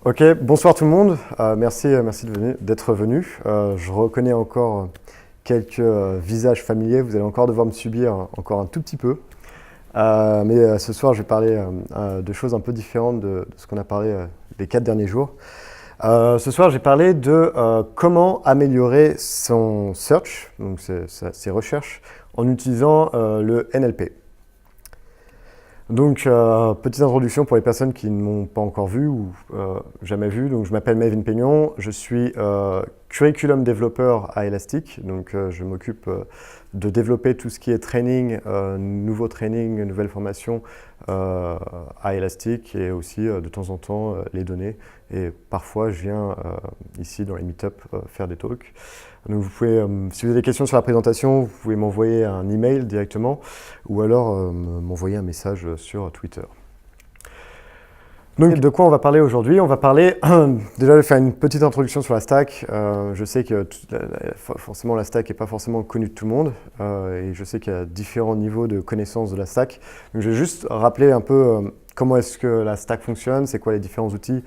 Ok, bonsoir tout le monde. Merci d'être venu. Je reconnais encore quelques visages familiers. Vous allez encore devoir me subir encore un tout petit peu. Mais ce soir, je vais parler de choses un peu différentes de ce qu'on a parlé les 4 derniers jours. Ce soir, j'ai parlé de comment améliorer son search, donc ses recherches, en utilisant le NLP. Donc, petite introduction pour les personnes qui ne m'ont pas encore vu ou jamais vu. Donc, je m'appelle Melvin Peignon, je suis curriculum développeur à Elastic. Donc, je m'occupe de développer tout ce qui est training, nouveaux trainings, nouvelles formations à Elastic et aussi de temps en temps les données. Et parfois, je viens ici dans les meet-up faire des talks. Donc vous pouvez, si vous avez des questions sur la présentation, vous pouvez m'envoyer un email directement ou alors m'envoyer un message sur Twitter. Donc de quoi on va parler aujourd'hui? On va parler, déjà de faire une petite introduction sur la stack. Je sais que forcément la stack n'est pas forcément connue de tout le monde et je sais qu'il y a différents niveaux de connaissance de la stack. Donc je vais juste rappeler un peu comment est-ce que la stack fonctionne, c'est quoi les différents outils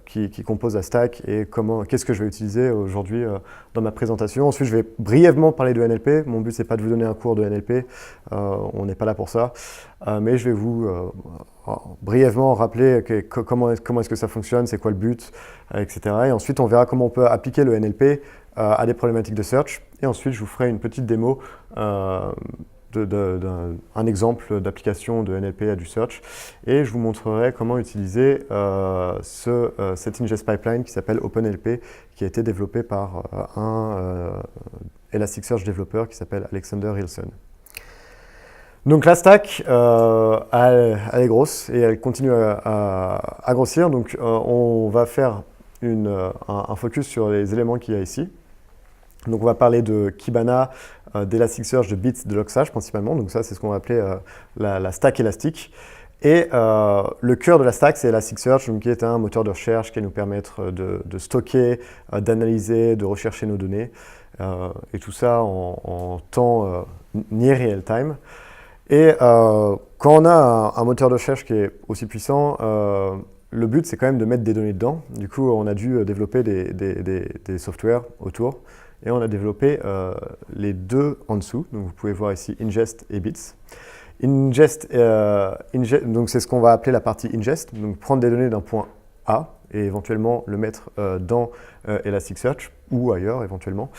qui composent la stack et qu'est-ce que je vais utiliser aujourd'hui dans ma présentation. Ensuite, je vais brièvement parler de NLP. Mon but, c'est pas de vous donner un cours de NLP, on n'est pas là pour ça, mais je vais vous brièvement rappeler comment est-ce que ça fonctionne, c'est quoi le but, etc. Et ensuite, on verra comment on peut appliquer le NLP à des problématiques de search. Et ensuite, je vous ferai une petite démo un exemple d'application de NLP à du search et je vous montrerai comment utiliser cet ingest pipeline qui s'appelle OpenNLP qui a été développé par un Elasticsearch développeur qui s'appelle Alexander Hilson. Donc la stack, elle est grosse et elle continue à grossir. Donc on va faire un focus sur les éléments qu'il y a ici. Donc on va parler de Kibana, d'Elasticsearch, de Bits, de Logstash principalement. Donc ça, c'est ce qu'on va appeler la stack élastique. Et le cœur de la stack, c'est Elasticsearch, qui est un moteur de recherche qui va nous permettre de stocker, d'analyser, de rechercher nos données. Et tout ça en temps near real time. Et quand on a un moteur de recherche qui est aussi puissant, le but, c'est quand même de mettre des données dedans. Du coup, on a dû développer des softwares autour. Et on a développé les deux en dessous. Donc vous pouvez voir ici ingest et bits. Ingest, donc c'est ce qu'on va appeler la partie ingest. Donc prendre des données d'un point A et éventuellement le mettre dans Elasticsearch ou ailleurs éventuellement.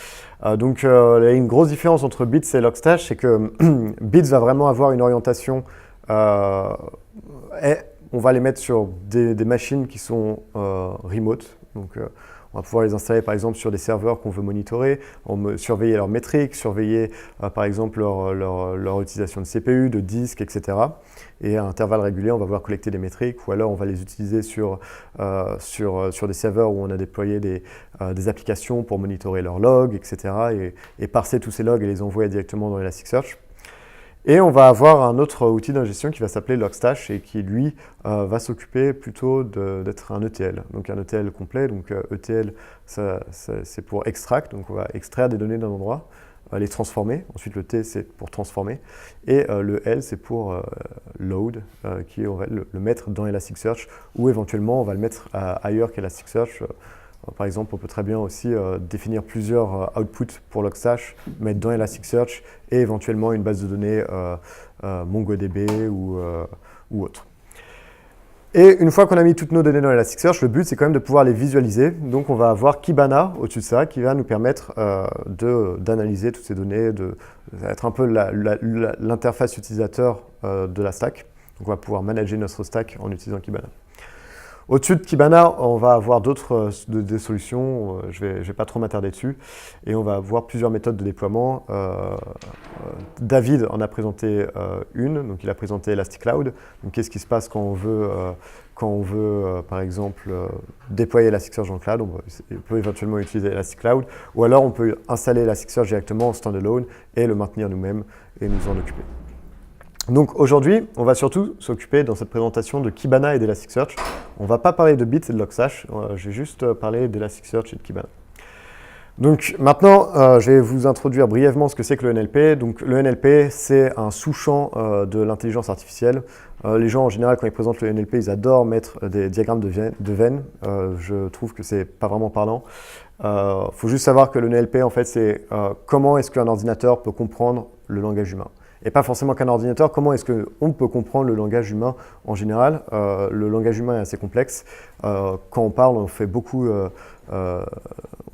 Donc il y a une grosse différence entre bits et Logstash, c'est que bits va vraiment avoir une orientation et on va les mettre sur des machines qui sont remote. Donc, on va pouvoir les installer par exemple sur des serveurs qu'on veut monitorer, surveiller leurs métriques, surveiller par exemple leur utilisation de CPU, de disques, etc. Et à intervalles réguliers, on va pouvoir collecter des métriques ou alors on va les utiliser sur des serveurs où on a déployé des applications pour monitorer leurs logs, etc. Et parser tous ces logs et les envoyer directement dans Elasticsearch. Et on va avoir un autre outil d'ingestion qui va s'appeler Logstash et qui, lui, va s'occuper plutôt d'être un ETL. Donc un ETL complet, donc ETL, c'est pour extract, donc on va extraire des données d'un endroit, les transformer. Ensuite, le T, c'est pour transformer. Et le L, c'est pour load, on va le mettre dans Elasticsearch ou éventuellement, on va le mettre ailleurs qu'Elasticsearch. Par exemple, on peut très bien aussi définir plusieurs outputs pour Logstash, mettre dans Elasticsearch et éventuellement une base de données MongoDB ou autre. Et une fois qu'on a mis toutes nos données dans Elasticsearch, le but c'est quand même de pouvoir les visualiser. Donc on va avoir Kibana au-dessus de ça qui va nous permettre d'analyser toutes ces données, d'être un peu l'interface utilisateur de la stack. Donc on va pouvoir manager notre stack en utilisant Kibana. Au-dessus de Kibana, on va avoir des solutions, je vais pas trop m'attarder dessus, et on va avoir plusieurs méthodes de déploiement. David en a présenté une, donc il a présenté Elastic Cloud. Donc qu'est-ce qui se passe quand on veut par exemple, déployer Elasticsearch dans le cloud? On peut éventuellement utiliser Elastic Cloud, ou alors on peut installer Elasticsearch directement en standalone et le maintenir nous-mêmes et nous en occuper. Donc aujourd'hui, on va surtout s'occuper dans cette présentation de Kibana et d'Elasticsearch. On ne va pas parler de Bits et de Logstash, je vais juste parler d'Elasticsearch et de Kibana. Donc maintenant, je vais vous introduire brièvement ce que c'est que le NLP. Donc le NLP, c'est un sous-champ de l'intelligence artificielle. Les gens, en général, quand ils présentent le NLP, ils adorent mettre des diagrammes de veines. Je trouve que c'est pas vraiment parlant. Faut juste savoir que le NLP, en fait, c'est comment est-ce qu'un ordinateur peut comprendre le langage humain. Et pas forcément qu'un ordinateur, comment est-ce qu'on peut comprendre le langage humain en général. Le langage humain est assez complexe. Quand on parle,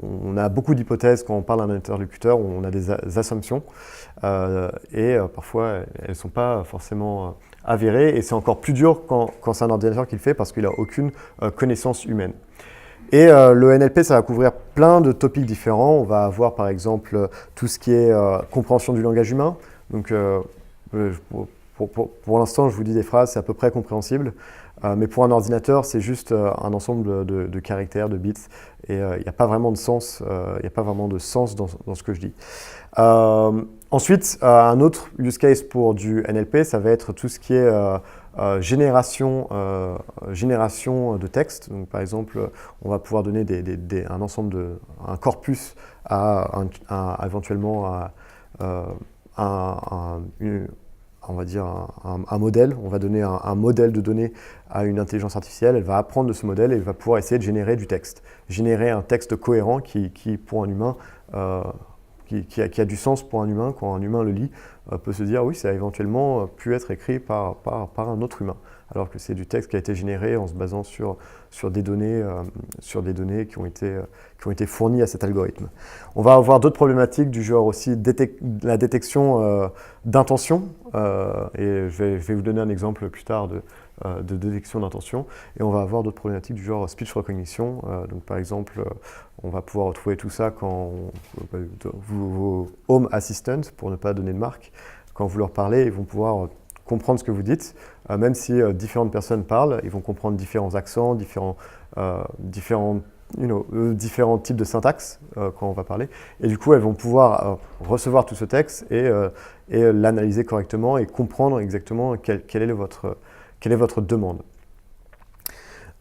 on a beaucoup d'hypothèses quand on parle à un interlocuteur, on a des assumptions et parfois elles ne sont pas forcément avérées et c'est encore plus dur quand c'est un ordinateur qui le fait parce qu'il n'a aucune connaissance humaine. Et le NLP, ça va couvrir plein de topics différents. On va avoir par exemple tout ce qui est compréhension du langage humain. Donc pour l'instant, je vous dis des phrases, c'est à peu près compréhensible. Mais pour un ordinateur, c'est juste un ensemble de caractères, de bits, et il n'y a pas vraiment de sens, dans ce que je dis. Ensuite, un autre use case pour du NLP, ça va être tout ce qui est génération de texte. Donc, par exemple, on va pouvoir donner un corpus éventuellement on va dire un modèle. On va donner un modèle de données à une intelligence artificielle. Elle va apprendre de ce modèle et elle va pouvoir essayer de générer du texte. Générer un texte cohérent qui pour un humain, qui a du sens pour un humain. Quand un humain le lit, peut se dire oui, ça a éventuellement pu être écrit par un autre humain. Alors que c'est du texte qui a été généré en se basant sur des données qui ont été fournies à cet algorithme. On va avoir d'autres problématiques du genre aussi la détection d'intention. Et je vais vous donner un exemple plus tard de détection d'intention. Et on va avoir d'autres problématiques du genre speech recognition. Donc par exemple, on va pouvoir retrouver tout ça quand vos home assistants, pour ne pas donner de marque, quand vous leur parlez, ils vont pouvoir comprendre ce que vous dites, même si différentes personnes parlent, ils vont comprendre différents accents, différents types de syntaxe quand on va parler. Et du coup, elles vont pouvoir recevoir tout ce texte et l'analyser correctement et comprendre exactement quelle est votre demande.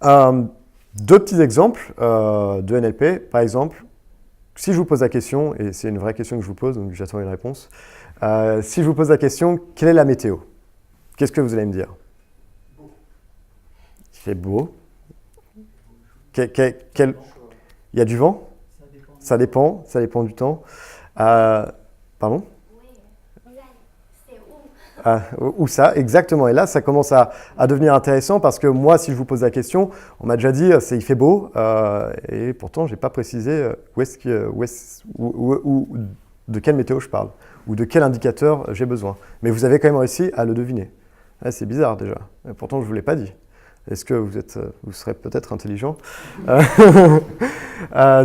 Deux petits exemples de NLP. Par exemple, si je vous pose la question, et c'est une vraie question que je vous pose, donc j'attends une réponse. Si je vous pose la question, quelle est la météo? Qu'est-ce que vous allez me dire? Beau. Il fait beau. Il y a du vent? Ça dépend du temps. Pardon? Oui, c'est où? Où ça, exactement. Et là, ça commence à devenir intéressant parce que moi, si je vous pose la question, on m'a déjà dit il fait beau, et pourtant, je n'ai pas précisé de quelle météo je parle ou de quel indicateur j'ai besoin. Mais vous avez quand même réussi à le deviner. C'est bizarre déjà, et pourtant je ne vous l'ai pas dit. Est-ce que vous serez peut-être intelligent?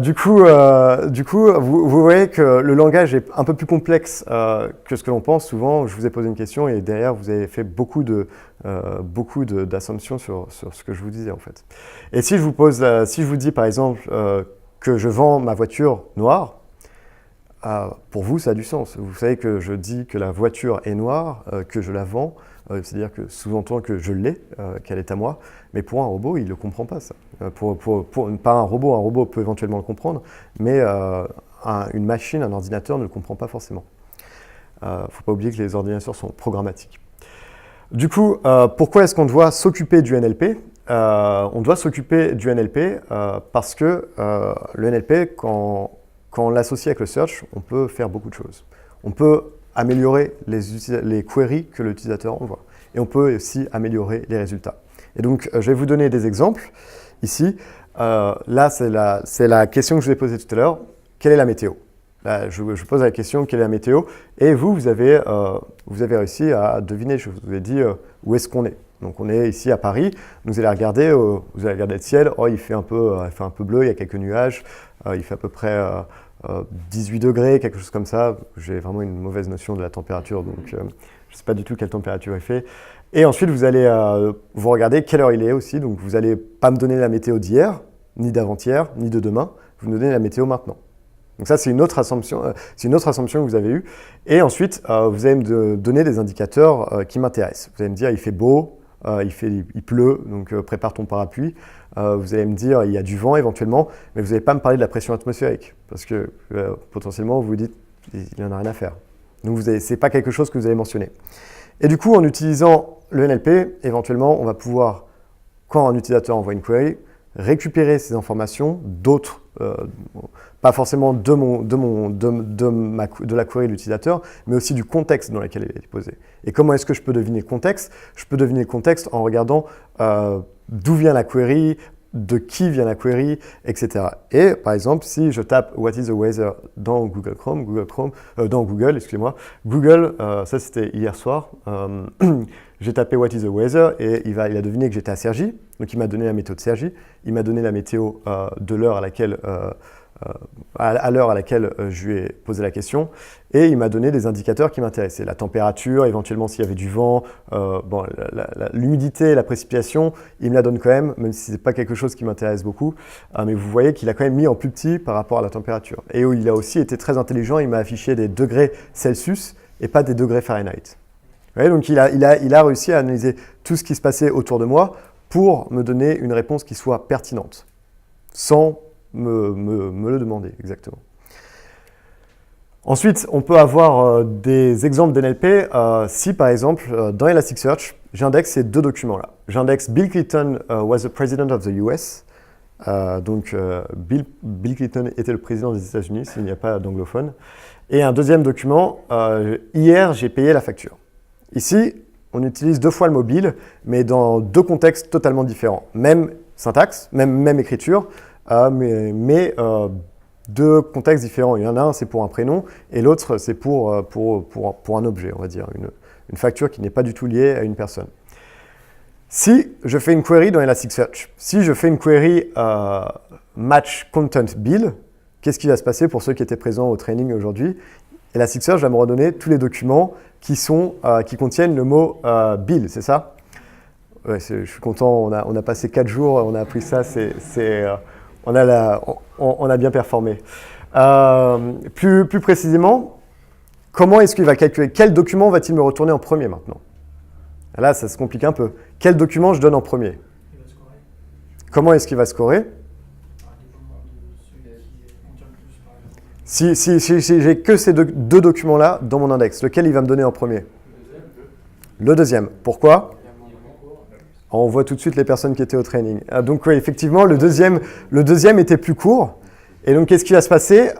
Du coup, vous voyez que le langage est un peu plus complexe que ce que l'on pense. Souvent, je vous ai posé une question et derrière, vous avez fait beaucoup d'assumptions sur ce que je vous disais en fait. Et si je vous dis par exemple que je vends ma voiture noire, pour vous, ça a du sens. Vous savez que je dis que la voiture est noire, que je la vends. C'est-à-dire que sous-entend que je l'ai, qu'elle est à moi, mais pour un robot, il ne le comprend pas ça. Pas un robot peut éventuellement le comprendre, mais une machine, un ordinateur ne le comprend pas forcément. Il ne faut pas oublier que les ordinateurs sont programmatiques. Du coup, pourquoi est-ce qu'on doit s'occuper du NLP? On doit s'occuper du NLP parce que le NLP, quand on l'associe avec le search, on peut faire beaucoup de choses. On peut améliorer les queries que l'utilisateur envoie. Et on peut aussi améliorer les résultats. Et donc, je vais vous donner des exemples ici. Là, c'est la question que je vous ai posée tout à l'heure. Quelle est la météo? Là, je pose la question, quelle est la météo? Et vous avez réussi à deviner. Je vous ai dit où est-ce qu'on est. Donc, on est ici à Paris. Vous allez regarder le ciel. Oh, il fait un peu bleu, il y a quelques nuages. Il fait à peu près 18 degrés, quelque chose comme ça. J'ai vraiment une mauvaise notion de la température, donc je ne sais pas du tout quelle température il fait. Et ensuite, vous allez vous regarder quelle heure il est aussi. Donc, vous n'allez pas me donner la météo d'hier, ni d'avant-hier, ni de demain. Vous me donnez la météo maintenant. Donc ça, c'est une autre assumption que vous avez eue. Et ensuite, vous allez me donner des indicateurs qui m'intéressent. Vous allez me dire, il fait beau, il pleut, donc prépare ton parapluie. Vous allez me dire, il y a du vent éventuellement, mais vous n'allez pas me parler de la pression atmosphérique, parce que potentiellement, vous vous dites, il n'y en a rien à faire. Donc, ce n'est pas quelque chose que vous allez mentionner. Et du coup, en utilisant le NLP, éventuellement, on va pouvoir, quand un utilisateur envoie une query, récupérer ces informations d'autres, pas forcément de la query de l'utilisateur, mais aussi du contexte dans lequel elle est posée. Et comment est-ce que je peux deviner le contexte? Je peux deviner le contexte en regardant d'où vient la query, de qui vient la query, etc. Et par exemple, si je tape What is the weather dans Google Chrome, dans Google, excusez-moi, Google, ça c'était hier soir, j'ai tapé What is the weather et il a deviné que j'étais à Cergy, donc il m'a donné la météo de Cergy, il m'a donné la météo de l'heure à laquelle je lui ai posé la question, et il m'a donné des indicateurs qui m'intéressaient. La température, éventuellement s'il y avait du vent, l'humidité, la précipitation, il me la donne quand même si ce n'est pas quelque chose qui m'intéresse beaucoup. Mais vous voyez qu'il a quand même mis en plus petit par rapport à la température. Et où il a aussi été très intelligent, il m'a affiché des degrés Celsius et pas des degrés Fahrenheit. Vous voyez, donc il a réussi à analyser tout ce qui se passait autour de moi pour me donner une réponse qui soit pertinente, sans me le demander exactement. Ensuite, on peut avoir des exemples d'NLP si par exemple dans Elasticsearch, j'indexe ces deux documents-là. J'indexe Bill Clinton was the president of the US. Bill Clinton était le président des États-Unis s'il n'y a pas d'anglophone. Et un deuxième document, hier j'ai payé la facture. Ici, on utilise deux fois le mobile, mais dans deux contextes totalement différents. Même syntaxe, même écriture, mais deux contextes différents. Il y en a un, c'est pour un prénom, et l'autre, c'est pour un objet, on va dire, une facture qui n'est pas du tout liée à une personne. Si je fais une query dans Elasticsearch, si je fais une query match content bill, qu'est-ce qui va se passer pour ceux qui étaient présents au training aujourd'hui? Elasticsearch va me redonner tous les documents qui contiennent le mot bill, c'est ça? Ouais, je suis content, on a passé 4 jours, on a appris ça, on a bien performé. Plus précisément, comment est-ce qu'il va calculer? Quel document va-t-il me retourner en premier maintenant? Là, ça se complique un peu. Quel document je donne en premier? Il va scorer. Comment est-ce qu'il va scorer? Si j'ai que ces deux documents-là dans mon index, lequel il va me donner en premier? Le deuxième. Pourquoi? On voit tout de suite les personnes qui étaient au training. Donc oui, effectivement, le deuxième était plus court. Et donc, qu'est-ce qui va se passer?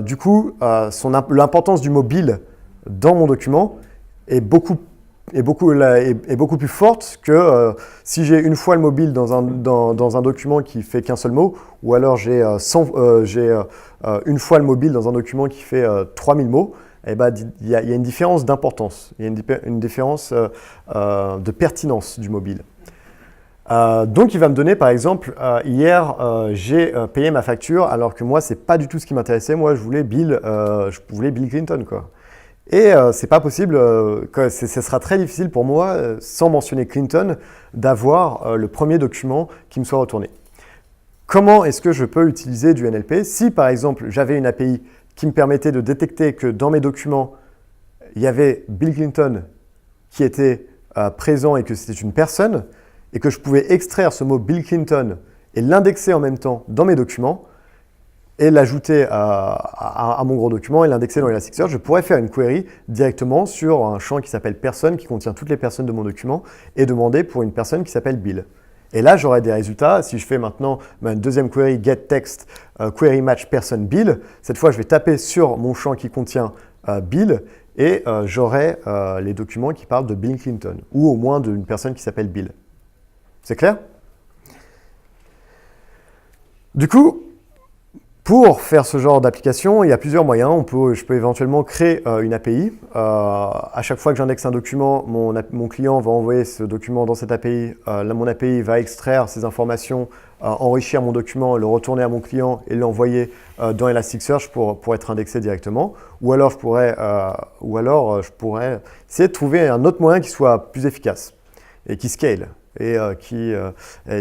Du coup, l'importance du mot bill dans mon document est beaucoup plus forte que si j'ai une fois le mot bill dans un document qui fait qu'un seul mot, ou alors j'ai une fois le mot bill dans un document qui fait 3000 mots. Eh ben, il y a une différence d'importance, il y a une différence de pertinence du mobile. Donc, il va me donner, par exemple, hier, j'ai payé ma facture, alors que moi, ce n'est pas du tout ce qui m'intéressait. Moi, je voulais Bill Clinton, quoi. Et c'est pas possible, ce sera très difficile pour moi, sans mentionner Clinton, d'avoir le premier document qui me soit retourné. Comment est-ce que je peux utiliser du NLP? Si, par exemple, j'avais une API qui me permettait de détecter que dans mes documents, il y avait Bill Clinton qui était présent et que c'était une personne, et que je pouvais extraire ce mot Bill Clinton et l'indexer en même temps dans mes documents, et l'ajouter à mon gros document et l'indexer dans Elasticsearch, je pourrais faire une query directement sur un champ qui s'appelle personne, qui contient toutes les personnes de mon document, et demander pour une personne qui s'appelle Bill. Et là, j'aurai des résultats. Si je fais maintenant ma deuxième query getText query match person Bill, cette fois, je vais taper sur mon champ qui contient Bill et j'aurai les documents qui parlent de Bill Clinton ou au moins d'une personne qui s'appelle Bill. C'est clair? Du coup, pour faire ce genre d'application, il y a plusieurs moyens. Je peux éventuellement créer une API. À chaque fois que j'indexe un document, mon client va envoyer ce document dans cette API. Mon API va extraire ces informations, enrichir mon document, le retourner à mon client et l'envoyer dans Elasticsearch pour être indexé directement. Ou alors, je pourrais essayer de trouver un autre moyen qui soit plus efficace et qui scale. Et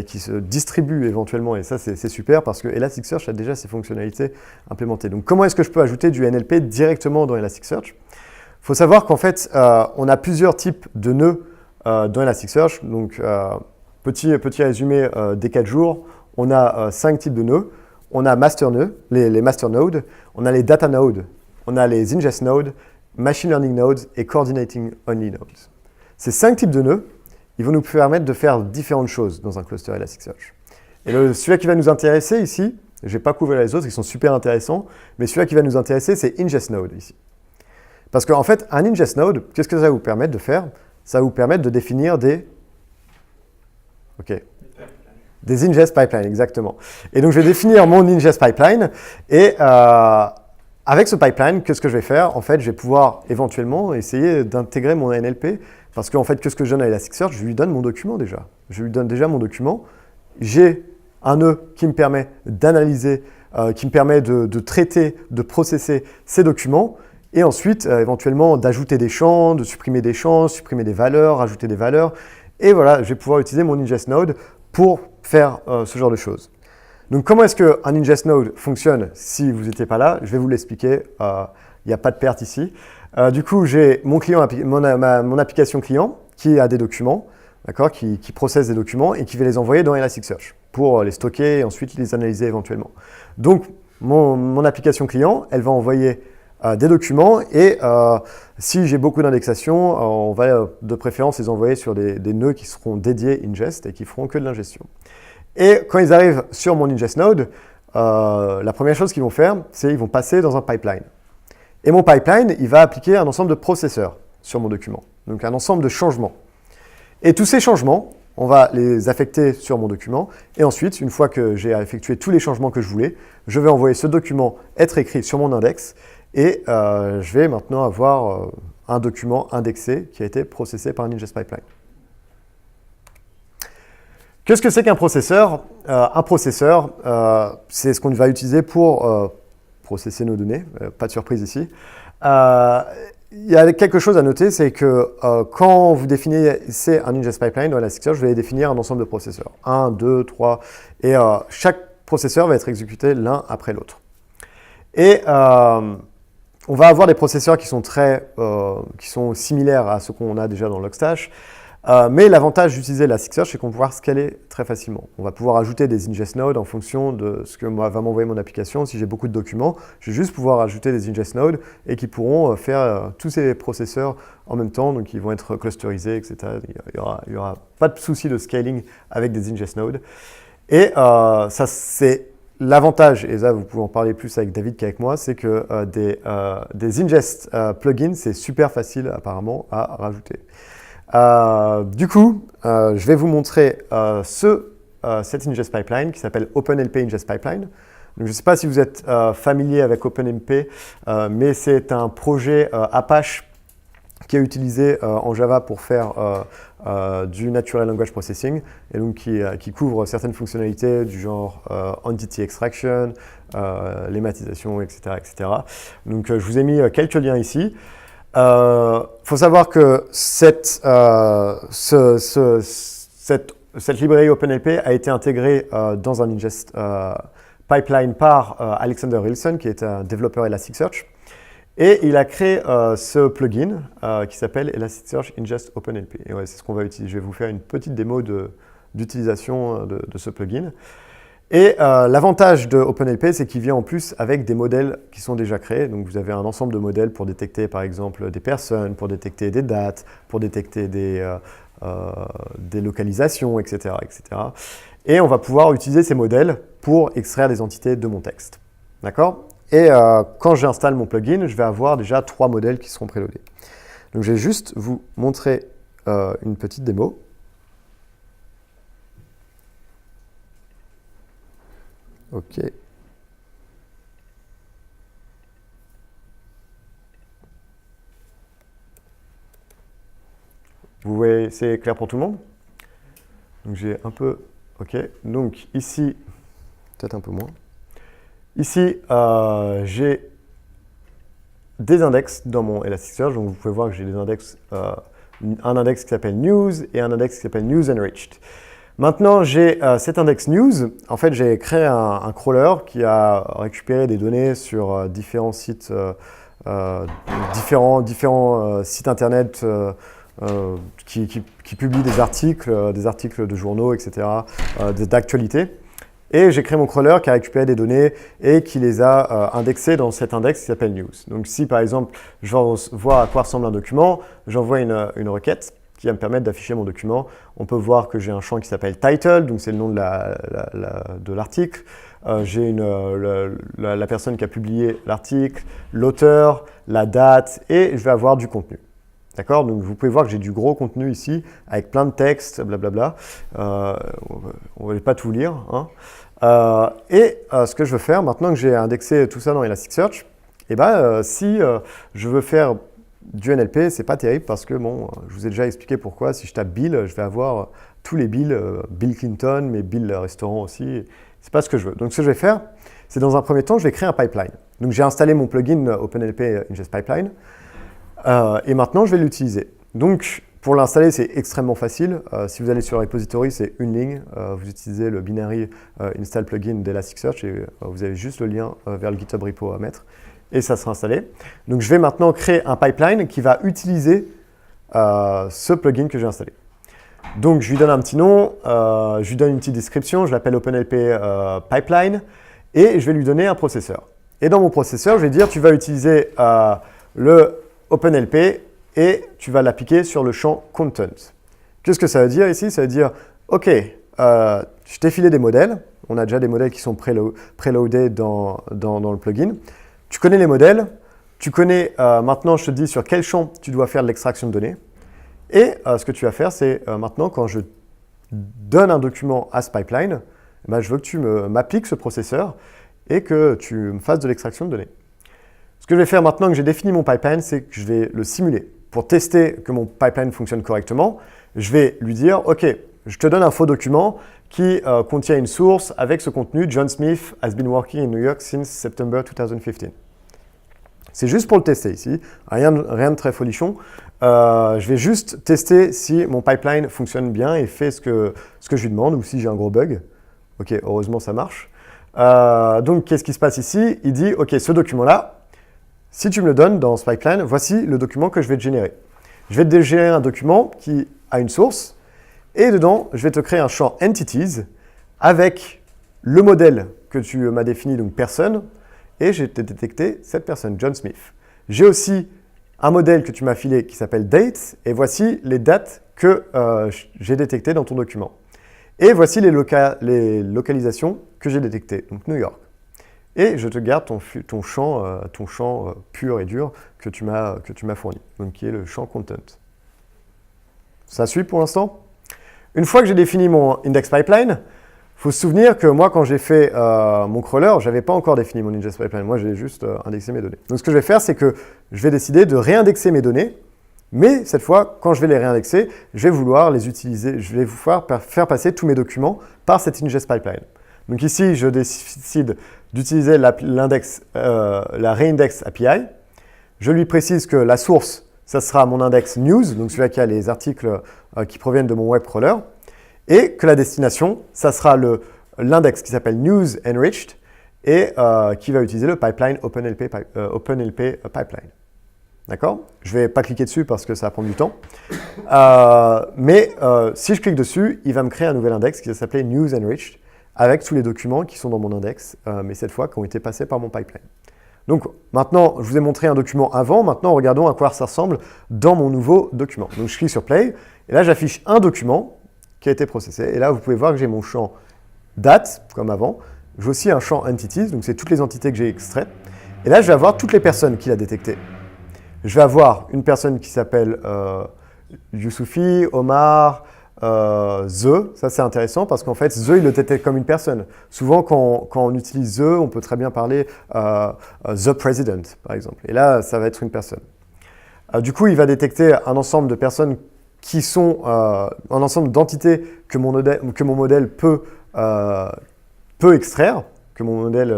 qui se distribue éventuellement. Et ça, c'est super parce que Elasticsearch a déjà ses fonctionnalités implémentées. Donc, comment est-ce que je peux ajouter du NLP directement dans Elasticsearch? Il faut savoir qu'en fait, on a plusieurs types de nœuds dans Elasticsearch, donc petit résumé des 4 jours, on a 5 types de nœuds. On a master nœuds, les master nodes, on a les data nodes, on a les ingest nodes, machine learning nodes et coordinating only nodes. Ces 5 types de nœuds, ils vont nous permettre de faire différentes choses dans un cluster Elasticsearch. Et celui-là qui va nous intéresser ici, je ne vais pas couvrir les autres, ils sont super intéressants, mais celui-là qui va nous intéresser, c'est ingest node ici. Parce qu'en fait, un ingest node, qu'est-ce que ça va vous permettre de faire? Ça va vous permettre de définir des ingest pipelines, exactement. Et donc, je vais définir mon ingest pipeline. Et avec ce pipeline, qu'est-ce que je vais faire? En fait, je vais pouvoir éventuellement essayer d'intégrer mon NLP. Parce qu'en fait, qu'est-ce que je donne à Elasticsearch? Je lui donne mon document déjà. Je lui donne déjà mon document. J'ai un nœud qui me permet d'analyser, qui me permet de traiter, de processer ces documents. Et ensuite, éventuellement, d'ajouter des champs, de supprimer des valeurs, rajouter des valeurs. Et voilà, je vais pouvoir utiliser mon ingest node pour faire ce genre de choses. Donc, comment est-ce qu'un ingest node fonctionne si vous n'étiez pas là? Je vais vous l'expliquer. Il n'y a pas de perte ici. Du coup, j'ai mon application client qui a des documents, qui processe des documents et qui va les envoyer dans Elasticsearch pour les stocker et ensuite les analyser éventuellement. Donc, mon application client, elle va envoyer des documents et si j'ai beaucoup d'indexation, on va de préférence les envoyer sur des nœuds qui seront dédiés ingest et qui feront que de l'ingestion. Et quand ils arrivent sur mon ingest node, la première chose qu'ils vont faire, c'est qu'ils vont passer dans un pipeline. Et mon pipeline, il va appliquer un ensemble de processeurs sur mon document, donc un ensemble de changements. Et tous ces changements, on va les affecter sur mon document. Et ensuite, une fois que j'ai effectué tous les changements que je voulais, je vais envoyer ce document être écrit sur mon index. Et je vais maintenant avoir un document indexé qui a été processé par un ingest pipeline. Qu'est-ce que c'est qu'un processeur? Un processeur, c'est ce qu'on va utiliser pour processer nos données. Pas de surprise ici. Il y a quelque chose à noter, c'est que quand vous définissez un ingest pipeline dans Elasticsearch, vous allez définir un ensemble de processeurs. 1, 2, 3. Et chaque processeur va être exécuté l'un après l'autre. Et on va avoir des processeurs qui sont similaires à ce qu'on a déjà dans Logstash. Mais l'avantage d'utiliser Elasticsearch, c'est qu'on va pouvoir scaler très facilement. On va pouvoir ajouter des ingest nodes en fonction de ce que va m'envoyer mon application. Si j'ai beaucoup de documents, je vais juste pouvoir ajouter des ingest nodes et qui pourront faire tous ces processeurs en même temps, donc ils vont être clusterisés, etc. Il n'y aura pas de souci de scaling avec des ingest nodes. Et ça, c'est l'avantage, et ça vous pouvez en parler plus avec David qu'avec moi, c'est que des ingest plugins, c'est super facile apparemment à rajouter. Du coup, je vais vous montrer cet ingest pipeline qui s'appelle OpenNP Ingest Pipeline. Donc, je ne sais pas si vous êtes familier avec OpenNP, mais c'est un projet Apache qui est utilisé en Java pour faire du Natural Language Processing et donc qui couvre certaines fonctionnalités du genre Entity Extraction, lemmatisation, etc., etc. Donc, je vous ai mis quelques liens ici. Faut savoir que cette librairie OpenNP a été intégrée dans un ingest pipeline par Alexander Hilson, qui est un développeur Elasticsearch. Et il a créé ce plugin qui s'appelle Elasticsearch Ingest OpenNP. Et ouais, c'est ce qu'on va utiliser. Je vais vous faire une petite démo d'utilisation de ce plugin. Et l'avantage de OpenNP, c'est qu'il vient en plus avec des modèles qui sont déjà créés. Donc, vous avez un ensemble de modèles pour détecter, par exemple, des personnes, pour détecter des dates, pour détecter des localisations, etc., etc. Et on va pouvoir utiliser ces modèles pour extraire des entités de mon texte. D'accord? Et quand j'installe mon plugin, je vais avoir déjà 3 modèles qui seront préloadés. Donc, je vais juste vous montrer une petite démo. OK. Vous voyez, c'est clair pour tout le monde? Donc j'ai un peu... OK. Donc ici, peut-être un peu moins. Ici, j'ai des index dans mon Elasticsearch. Donc vous pouvez voir que j'ai des index, un index qui s'appelle News et un index qui s'appelle News Enriched. Maintenant, j'ai cet index news. En fait, j'ai créé un crawler qui a récupéré des données sur différents sites, différents sites internet qui publie des articles de journaux, etc., d'actualité. Et j'ai créé mon crawler qui a récupéré des données et qui les a indexées dans cet index qui s'appelle News. Donc si par exemple je veux voir à quoi ressemble un document, j'envoie une requête qui va me permettre d'afficher mon document. On peut voir que j'ai un champ qui s'appelle Title, donc c'est le nom de l'article. J'ai la personne qui a publié l'article, l'auteur, la date, et je vais avoir du contenu. D'accord? Donc vous pouvez voir que j'ai du gros contenu ici, avec plein de textes, blablabla. On ne va pas tout lire. Hein. Ce que je veux faire, maintenant que j'ai indexé tout ça dans Elasticsearch, si je veux faire du NLP, c'est pas terrible parce que, bon, je vous ai déjà expliqué pourquoi. Si je tape Bill, je vais avoir tous les Bill, Bill Clinton, mais Bill restaurant aussi. C'est pas ce que je veux. Donc, ce que je vais faire, c'est dans un premier temps, je vais créer un pipeline. Donc, j'ai installé mon plugin OpenNLP Ingest Pipeline et maintenant, je vais l'utiliser. Donc, pour l'installer, c'est extrêmement facile. Si vous allez sur le repository, c'est une ligne. Vous utilisez le binary install plugin d'Elasticsearch et vous avez juste le lien vers le GitHub repo à mettre. Et ça sera installé. Donc, je vais maintenant créer un pipeline qui va utiliser ce plugin que j'ai installé. Donc, je lui donne un petit nom, je lui donne une petite description, je l'appelle OpenNLP Pipeline, et je vais lui donner un processeur. Et dans mon processeur, je vais dire, tu vas utiliser le OpenNLP et tu vas l'appliquer sur le champ Content. Qu'est-ce que ça veut dire ici? Ça veut dire, OK, je t'ai filé des modèles. On a déjà des modèles qui sont préloadés dans le plugin. Tu connais les modèles, tu connais, maintenant je te dis sur quel champ tu dois faire de l'extraction de données. Et ce que tu vas faire, c'est maintenant quand je donne un document à ce pipeline, je veux que tu m'appliques ce processeur et que tu me fasses de l'extraction de données. Ce que je vais faire maintenant que j'ai défini mon pipeline, c'est que je vais le simuler. Pour tester que mon pipeline fonctionne correctement, je vais lui dire, OK, je te donne un faux document qui contient une source avec ce contenu, John Smith has been working in New York since September 2015. C'est juste pour le tester ici, rien de très folichon. Je vais juste tester si mon pipeline fonctionne bien et fait ce que je lui demande ou si j'ai un gros bug. OK, heureusement ça marche. Donc, qu'est-ce qui se passe ici? Il dit, OK, ce document-là, si tu me le donnes dans ce pipeline, voici le document que je vais te générer. Je vais te générer un document qui a une source et dedans, je vais te créer un champ Entities avec le modèle que tu m'as défini, donc personne, et j'ai détecté cette personne, John Smith. J'ai aussi un modèle que tu m'as filé qui s'appelle Dates, et voici les dates que j'ai détectées dans ton document. Et voici les localisations que j'ai détectées, donc New York. Et je te garde ton champ pur et dur que tu m'as fourni, donc qui est le champ Content. Ça suit pour l'instant? Une fois que j'ai défini mon index pipeline, il faut se souvenir que moi, quand j'ai fait mon crawler, je n'avais pas encore défini mon ingest pipeline. Moi, j'ai juste indexé mes données. Donc, ce que je vais faire, c'est que je vais décider de réindexer mes données. Mais cette fois, quand je vais les réindexer, je vais vouloir les utiliser. Je vais faire passer tous mes documents par cette ingest pipeline. Donc ici, je décide d'utiliser la reindex API. Je lui précise que la source, ça sera mon index news, donc celui qui a les articles qui proviennent de mon web crawler. Et que la destination, ça sera l'index qui s'appelle News Enriched et qui va utiliser le pipeline OpenNLP Pipeline. D'accord? Je ne vais pas cliquer dessus parce que ça va prendre du temps. Mais si je clique dessus, il va me créer un nouvel index qui va s'appeler News Enriched avec tous les documents qui sont dans mon index, mais cette fois qui ont été passés par mon pipeline. Donc maintenant, je vous ai montré un document avant. Maintenant, regardons à quoi ça ressemble dans mon nouveau document. Donc je clique sur Play et là, j'affiche un document qui a été processé. Et là, vous pouvez voir que j'ai mon champ date, comme avant. J'ai aussi un champ entities, donc c'est toutes les entités que j'ai extraites. Et là, je vais avoir toutes les personnes qu'il a détectées. Je vais avoir une personne qui s'appelle Youssoufi, Omar, The. Ça, c'est intéressant parce qu'en fait, The, il le détecte comme une personne. Souvent, quand on utilise The, on peut très bien parler The President, par exemple. Et là, ça va être une personne. Du coup, il va détecter un ensemble de personnes qui sont un ensemble d'entités que mon modèle peut extraire, que mon modèle,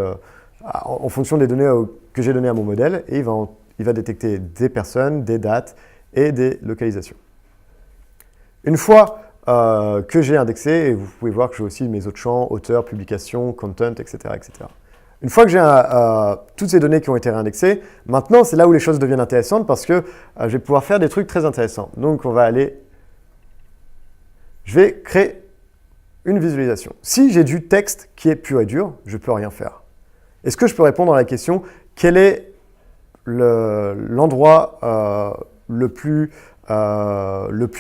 en fonction des données que j'ai données à mon modèle, et il va détecter des personnes, des dates et des localisations. Une fois que j'ai indexé, et vous pouvez voir que j'ai aussi mes autres champs, auteur, publication, content, etc., etc. Une fois que j'ai toutes ces données qui ont été réindexées, maintenant, c'est là où les choses deviennent intéressantes parce que je vais pouvoir faire des trucs très intéressants. Donc, je vais créer une visualisation. Si j'ai du texte qui est pur et dur, je ne peux rien faire. Est-ce que je peux répondre à la question, quel est l'endroit le plus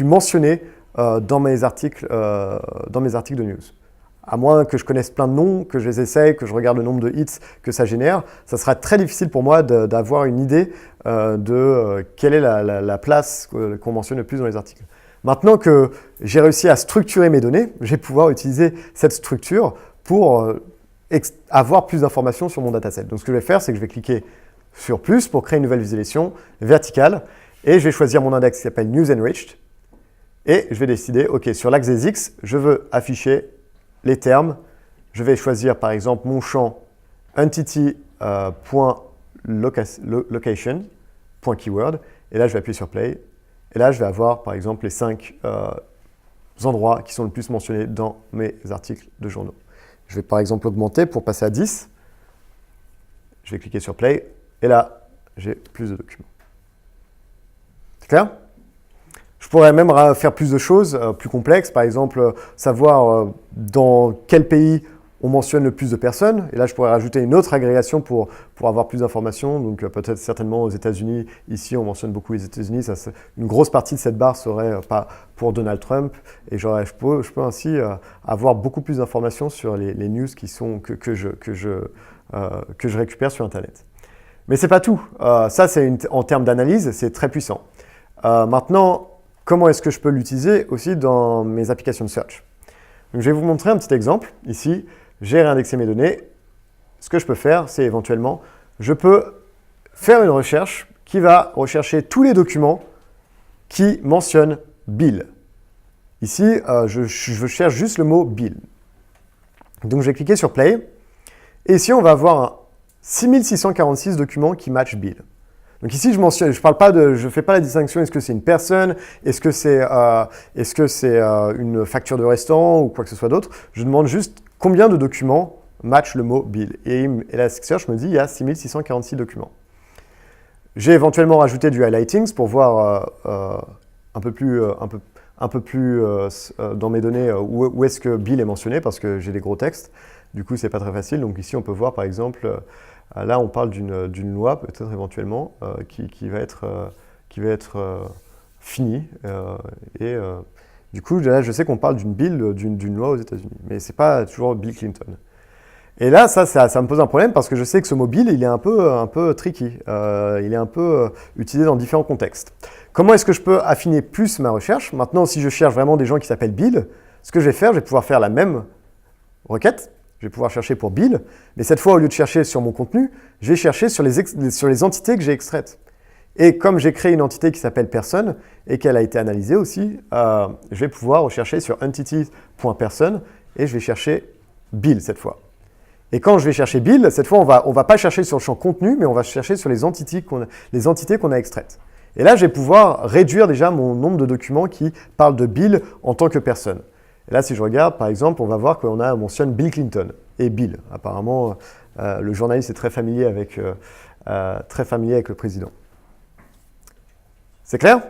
mentionné dans mes articles de news? À moins que je connaisse plein de noms, que je les essaye, que je regarde le nombre de hits que ça génère, ça sera très difficile pour moi d'avoir une idée de quelle est la place qu'on mentionne le plus dans les articles. Maintenant que j'ai réussi à structurer mes données, je vais pouvoir utiliser cette structure pour avoir plus d'informations sur mon dataset. Donc ce que je vais faire, c'est que je vais cliquer sur plus pour créer une nouvelle visualisation verticale et je vais choisir mon index qui s'appelle News Enriched et je vais décider, OK, sur l'axe des X, je veux afficher les termes. Je vais choisir par exemple mon champ entity.location.keyword et là je vais appuyer sur play et là je vais avoir par exemple les 5 endroits qui sont le plus mentionnés dans mes articles de journaux. Je vais par exemple augmenter pour passer à 10. Je vais cliquer sur play et là j'ai plus de documents. C'est clair ? Je pourrais même faire plus de choses plus complexes, par exemple savoir dans quel pays on mentionne le plus de personnes. Et là, je pourrais rajouter une autre agrégation pour avoir plus d'informations. Donc peut-être certainement aux États-Unis. Ici, on mentionne beaucoup les États-Unis. Une grosse partie de cette barre serait pas pour Donald Trump. Et je peux ainsi avoir beaucoup plus d'informations sur les news que je récupère sur Internet. Mais c'est pas tout. Ça, en termes d'analyse, c'est très puissant. Maintenant, comment est-ce que je peux l'utiliser aussi dans mes applications de search? Donc, je vais vous montrer un petit exemple. Ici, j'ai réindexé mes données. Ce que je peux faire, c'est éventuellement, je peux faire une recherche qui va rechercher tous les documents qui mentionnent Bill. Ici, je cherche juste le mot Bill. Donc, je vais cliquer sur Play. Et ici, on va avoir 6646 documents qui matchent Bill. Donc ici, je fais pas la distinction, est-ce que c'est une personne, est-ce que c'est une facture de restaurant ou quoi que ce soit d'autre. Je demande juste combien de documents matchent le mot Bill. Et Elasticsearch me dit il y a 6646 documents. J'ai éventuellement rajouté du highlighting pour voir un peu plus dans mes données où est-ce que Bill est mentionné parce que j'ai des gros textes. Du coup, c'est pas très facile. Donc ici, on peut voir par exemple. Là, on parle d'une loi, peut-être éventuellement, qui va être finie. Du coup, là, je sais qu'on parle d'une loi aux États-Unis. Mais ce n'est pas toujours Bill Clinton. Et là, ça me pose un problème parce que je sais que ce mot Bill, il est un peu tricky. Il est un peu utilisé dans différents contextes. Comment est-ce que je peux affiner plus ma recherche? Maintenant, si je cherche vraiment des gens qui s'appellent Bill, ce que je vais faire, je vais pouvoir faire la même requête. Je vais pouvoir chercher pour Bill, mais cette fois, au lieu de chercher sur mon contenu, je vais chercher sur les entités que j'ai extraites. Et comme j'ai créé une entité qui s'appelle personne et qu'elle a été analysée aussi, je vais pouvoir rechercher sur entity.person et je vais chercher Bill cette fois. Et quand je vais chercher Bill, cette fois, on va pas chercher sur le champ contenu, mais on va chercher sur les entités qu'on a extraites. Et là, je vais pouvoir réduire déjà mon nombre de documents qui parlent de Bill en tant que personne. Et là, si je regarde, par exemple, on va voir qu'on mentionne Bill Clinton et Bill. Apparemment, le journaliste est très familier avec le président. C'est clair?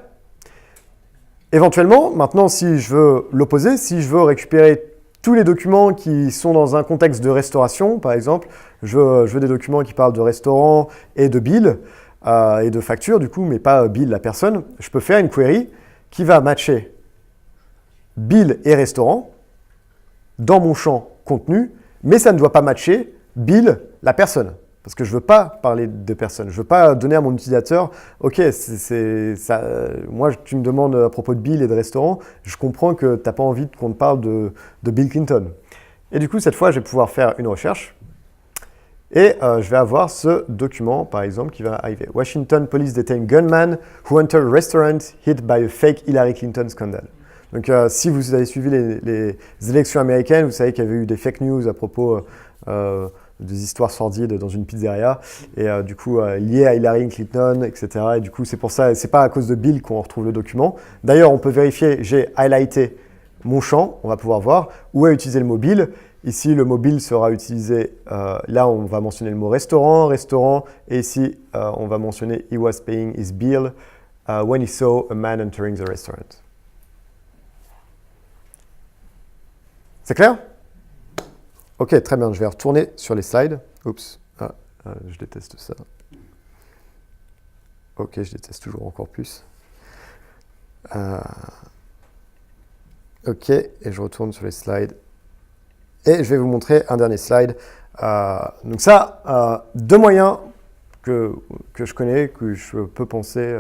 Éventuellement, maintenant, si je veux l'opposer, si je veux récupérer tous les documents qui sont dans un contexte de restauration, par exemple, je veux des documents qui parlent de restaurant et de Bill et de facture, du coup, mais pas Bill la personne, je peux faire une query qui va matcher Bill et restaurant dans mon champ contenu, mais ça ne doit pas matcher Bill la personne. Parce que je ne veux pas parler de personne. Je ne veux pas donner à mon utilisateur, OK, moi tu me demandes à propos de Bill et de restaurant, je comprends que tu n'as pas envie qu'on te parle de Bill Clinton. Et du coup, cette fois, je vais pouvoir faire une recherche et je vais avoir ce document, par exemple, qui va arriver. Washington police detain gunman who entered restaurant hit by a fake Hillary Clinton scandal. Donc, si vous avez suivi les élections américaines, vous savez qu'il y avait eu des fake news à propos des histoires sordides dans une pizzeria, et du coup, liées à Hillary Clinton, etc. Et du coup, c'est pour ça, c'est pas à cause de Bill qu'on retrouve le document. D'ailleurs, on peut vérifier, j'ai highlighté mon champ, on va pouvoir voir où est utilisé le mot Bill, Ici, le mobile sera utilisé, là on va mentionner le mot restaurant, et ici on va mentionner he was paying his bill when he saw a man entering the restaurant. C'est clair? Ok, très bien, je vais retourner sur les slides. Oups, je déteste ça. Ok, je déteste toujours encore plus. Ok, et je retourne sur les slides. Et je vais vous montrer un dernier slide. Donc ça, deux moyens que je connais, que je peux penser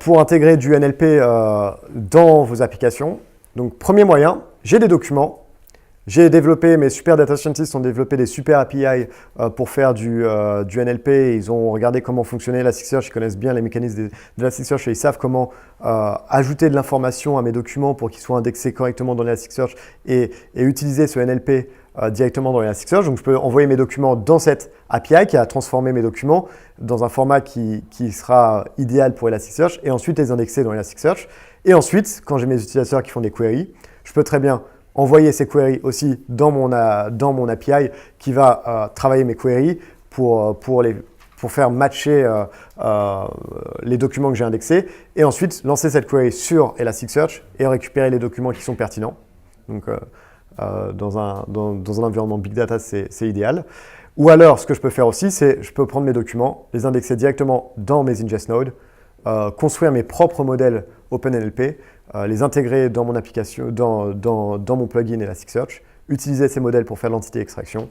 pour intégrer du NLP dans vos applications. Donc premier moyen, j'ai des documents. J'ai développé, mes super data scientists ont développé des super API pour faire du NLP. Ils ont regardé comment fonctionnait Elasticsearch, ils connaissent bien les mécanismes de Elasticsearch et ils savent comment ajouter de l'information à mes documents pour qu'ils soient indexés correctement dans Elasticsearch et utiliser ce NLP directement dans Elasticsearch. Donc je peux envoyer mes documents dans cette API qui a transformé mes documents dans un format qui sera idéal pour Elasticsearch et ensuite les indexer dans Elasticsearch. Et ensuite, quand j'ai mes utilisateurs qui font des queries, je peux très bien envoyer ces queries aussi dans mon API qui va travailler mes queries pour faire matcher les documents que j'ai indexés et ensuite lancer cette query sur Elasticsearch et récupérer les documents qui sont pertinents. Donc, dans un environnement Big Data, c'est idéal. Ou alors, ce que je peux faire aussi, c'est je peux prendre mes documents, les indexer directement dans mes ingest nodes, construire mes propres modèles OpenNLP, les intégrer dans mon application, dans mon plugin Elasticsearch, utiliser ces modèles pour faire l'entité extraction.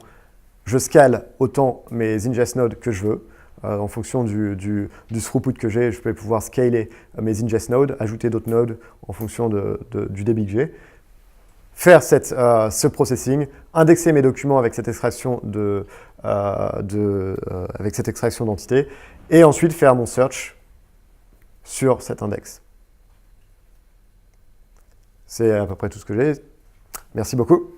Je scale autant mes ingest nodes que je veux. En fonction du throughput que j'ai, je peux pouvoir scaler mes ingest nodes, ajouter d'autres nodes en fonction du débit que j'ai. Faire ce processing, indexer mes documents avec cette extraction d'entité et ensuite faire mon search sur cet index. C'est à peu près tout ce que j'ai. Merci beaucoup.